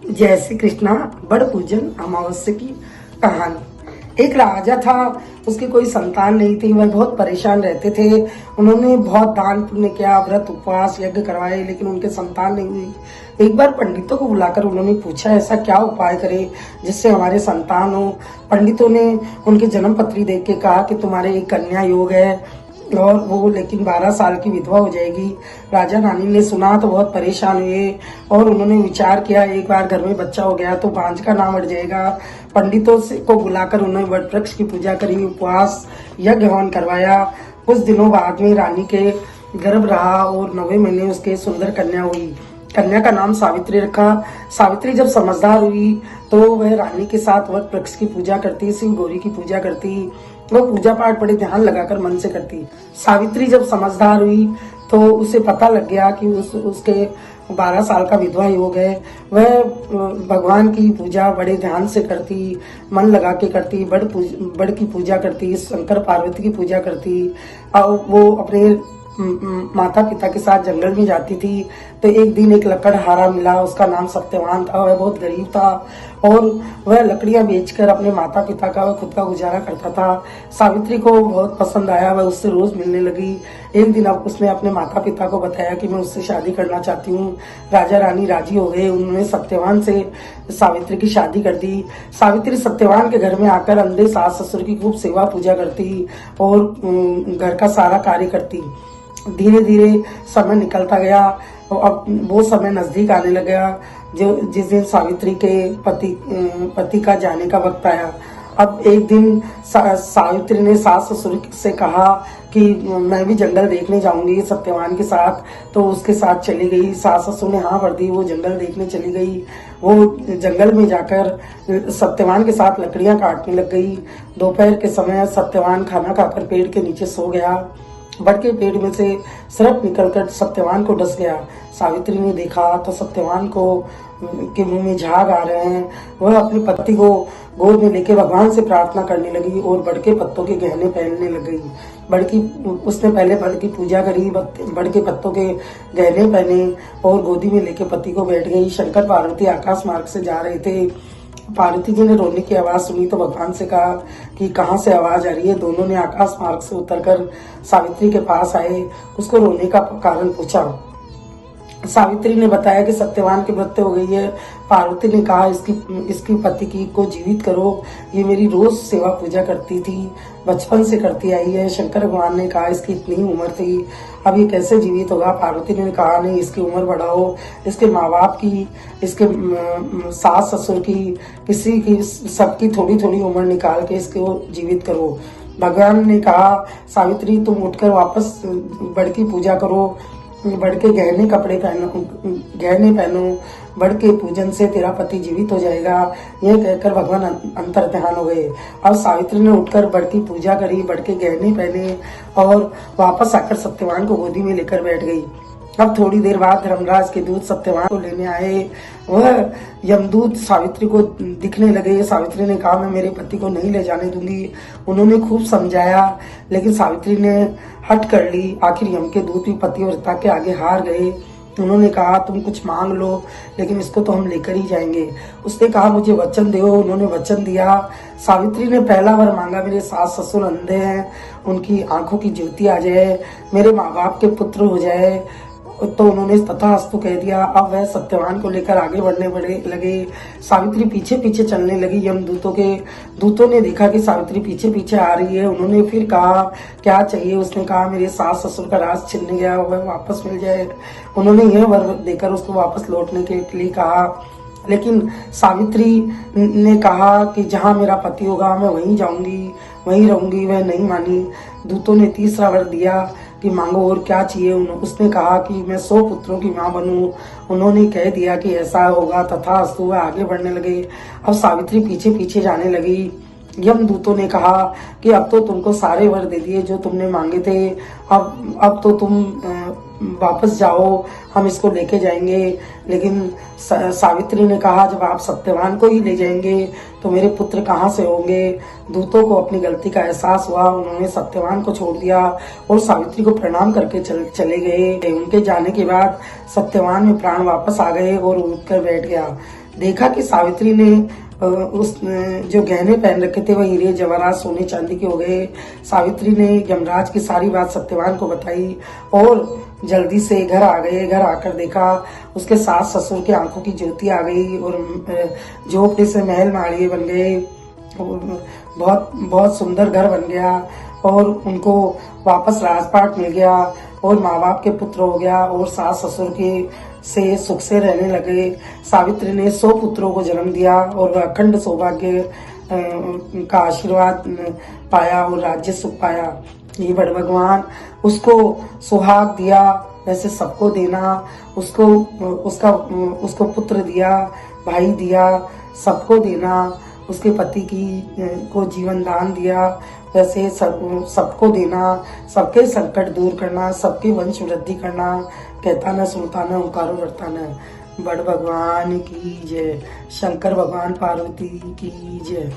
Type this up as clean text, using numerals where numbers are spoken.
जय श्री कृष्णा। बड़ पूजन अमावस्या की कहानी। एक राजा था, उसकी कोई संतान नहीं थी। वह बहुत परेशान रहते थे। उन्होंने बहुत दान पुण्य किया, व्रत उपवास यज्ञ करवाए, लेकिन उनके संतान नहीं हुई। एक बार पंडितों को बुलाकर उन्होंने पूछा, ऐसा क्या उपाय करें जिससे हमारे संतान हो। पंडितों ने उनके जन्म पत्री देख के कहा कि तुम्हारे एक कन्या योग है और वो लेकिन 12 साल की विधवा हो जाएगी। राजा रानी ने सुना तो बहुत परेशान हुए और उन्होंने विचार किया, एक बार घर में बच्चा हो गया तो बांझ का नाम अड़ जाएगा। पंडितों से को बुलाकर उन्होंने वट वृक्ष की पूजा करी, उपवास यज्ञ हवन करवाया। कुछ दिनों बाद में रानी के गर्भ रहा और 9वें महीने उसके सुंदर कन्या हुई। कन्या का नाम सावित्री रखा। सावित्री जब समझदार हुई तो वह रानी के साथ वट वृक्ष की पूजा करती, शिव गौरी की पूजा करती। वो पूजा पाठ बड़े ध्यान लगाकर मन से करती। सावित्री जब समझदार हुई तो उसे पता लग गया कि उसके 12 साल का विधवा योग है। वह भगवान की पूजा बड़े ध्यान से करती, मन लगा के करती, बड़ की पूजा करती, शंकर पार्वती की पूजा करती। और वो अपने माता पिता के साथ जंगल में जाती थी तो एक दिन एक लकड़हारा मिला। उसका नाम सत्यवान था। वह बहुत गरीब था और वह लकड़ियां बेचकर अपने माता पिता का व खुद का गुजारा करता था। सावित्री को बहुत पसंद आया, वह उससे रोज मिलने लगी। एक दिन अब उसने अपने माता पिता को बताया कि मैं उससे शादी करना चाहती हूँ। राजा रानी राजी हो गए। उन्होंने सत्यवान से सावित्री की शादी कर दी। सावित्री सत्यवान के घर में आकर अंधे सास ससुर की खूब सेवा पूजा करती और घर का सारा कार्य करती। धीरे धीरे समय निकलता गया और अब वो समय नजदीक आने लगा जो जिस दिन सावित्री के पति का जाने का वक्त आया। अब एक दिन सावित्री ने सास ससुर से कहा कि मैं भी जंगल देखने जाऊंगी सत्यवान के साथ, तो उसके साथ चली गई। सास ससुर ने हाँ भर दी, वो जंगल देखने चली गई। वो जंगल में जाकर सत्यवान के साथ लकड़ियां काटने लग गई। दोपहर के समय सत्यवान खाना खाकर पेड़ के नीचे सो गया। बड़ के पेड़ में से सर्प निकलकर सत्यवान को डस गया। सावित्री ने देखा तो सत्यवान को के मुंह में झाग आ रहे हैं। वह अपने पति को गोद में लेकर भगवान से प्रार्थना करने लगी और बड़ के पत्तों के गहने पहनने लग गई। उसने पहले बड़ की पूजा करी, बड़ के पत्तों के गहने पहने और गोदी में लेके पति को बैठ गई। शंकर पार्वती आकाश मार्ग से जा रहे थे। पार्वती जी ने रोने की आवाज सुनी तो भगवान से कहा कि कहाँ से आवाज आ रही है। दोनों ने आकाश मार्ग से उतरकर सावित्री के पास आए, उसको रोने का कारण पूछा। सावित्री ने बताया कि सत्यवान की मृत्यु हो गई है। पार्वती ने कहा इसकी पति की को जीवित करो, ये मेरी रोज सेवा पूजा करती थी, बचपन से करती आई है। शंकर भगवान ने कहा इसकी इतनी उम्र थी, अब ये कैसे जीवित होगा। पार्वती ने कहा नहीं, इसकी उम्र बढ़ाओ, इसके माँ बाप की, इसके सास ससुर की, किसी की, सबकी थोड़ी थोड़ी उम्र निकाल के इसको जीवित करो। भगवान ने कहा सावित्री तुम उठकर वापस बड़ की पूजा करो, बड़ के गहने पहनो, बड़ के पूजन से तेरा पति जीवित हो जाएगा। यह कहकर भगवान अंतर्ध्यान हो गए। अब सावित्री ने उठकर बड़ की पूजा करी, बड़ के गहने पहने और वापस आकर सत्यवान को गोदी में लेकर बैठ गई। अब थोड़ी देर बाद धर्मराज के दूत सत्यवान को लेने आए। वह यमदूत सावित्री को दिखने लगे। सावित्री ने कहा मैं मेरे पति को नहीं ले जाने दूंगी। उन्होंने खूब समझाया लेकिन सावित्री ने हट कर ली। आखिर यम के दूत भी पतिव्रता के आगे हार गए। उन्होंने कहा तुम कुछ मांग लो, लेकिन इसको तो हम लेकर ही जाएंगे। उसने कहा मुझे वचन दो। उन्होंने वचन दिया। सावित्री ने पहला वर मांगा, मेरे सास ससुर अंधे हैं, उनकी आंखों की ज्योति आ जाए, मेरे माँ बाप के पुत्र हो जाए। तो उन्होंने तथास्तु कह दिया। अब वह सत्यवान को लेकर आगे बढ़ने लगे। सावित्री पीछे पीछे चलने लगी। दूतों ने देखा कि सावित्री पीछे पीछे आ रही है। उन्होंने फिर कहा क्या चाहिए। उसने कहा मेरे सास ससुर का राज छिन गया, वह वापस मिल जाए। उन्होंने यह वर देकर उसको वापस लौटने के लिए कहा, लेकिन सावित्री ने कहा कि जहाँ मेरा पति होगा मैं वहीं जाऊंगी, वहीं रहूंगी। वह नहीं मानी। दूतों ने तीसरा वर दिया कि मांगो और क्या चाहिए। उसने कहा कि मैं 100 पुत्रों की मां बनूं। उन्होंने कह दिया कि ऐसा होगा। तथास्तु वह आगे बढ़ने लगे। अब सावित्री पीछे पीछे जाने लगी। यमदूतों ने कहा कि अब तो तुमको सारे वर दे दिए जो तुमने मांगे थे, अब तो तुम वापस जाओ, हम इसको लेके जाएंगे। लेकिन सावित्री ने कहा जब आप सत्यवान को ही ले जाएंगे तो मेरे पुत्र कहाँ से होंगे। दूतों को अपनी गलती का एहसास हुआ। उन्होंने सत्यवान को छोड़ दिया और सावित्री को प्रणाम करके चले गए। उनके जाने के बाद सत्यवान में प्राण वापस आ गए और उठकर बैठ गया। देखा कि सावित्री ने उस जो गहने पहन रखे थे वह हीरे जवाहरात सोने चांदी के हो गए। सावित्री ने यमराज की सारी बात सत्यवान को बताई और जल्दी से घर आ गए। घर आकर देखा उसके सास ससुर की आंखों की ज्योति आ गई और झोपड़े से महल माड़िए बन गए। बहुत बहुत सुंदर घर बन गया और उनको वापस राजपाट मिल गया और माँ बाप के पुत्र हो गया और सास ससुर के से सुख से रहने लगे। सावित्री ने 100 पुत्रों को जन्म दिया और वह अखंड सौभाग्य का आशीर्वाद पाया और राज्य सुख पाया। ये बड़ भगवान उसको सुहाग दिया, वैसे सबको देना, उसको पुत्र दिया, भाई दिया, सबको देना, उसके पति को जीवन दान दिया, वैसे सबको देना, सबके संकट दूर करना, सबके वंश वृद्धि करना। कहता न सुनता न ओंकारो करता न। बड़ भगवान की जय। शंकर भगवान पार्वती की जय।